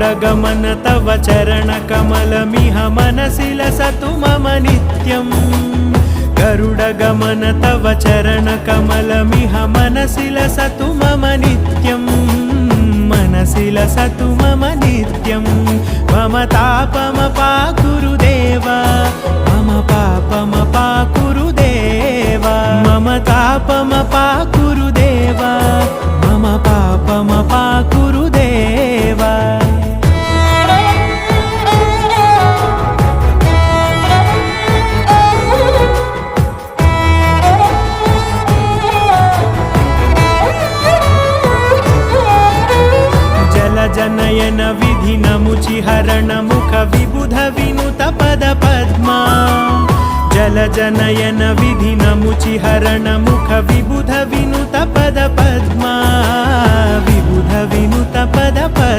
गरुडगमन तव चरणकमलमिह मनसि लसतु मम नित्यम् गरुडगमन तव चरणकमलमिह मनसि लसतु मम नित्यम् मनसि लसतु मम नित्यम् मम तापमपाकुरुदेव मम पापमपाकुरुदेव मम तापमपाकुरुदेव मम पापमपाकुरुदेव जनयन विधिनमुचिहरण मुख विबुध विनुत पद पद्मा जलजनयन विधिनमुचिहरण मुख विबुध विनुत पद पद्मा विबुध विनुत पद पद्मा।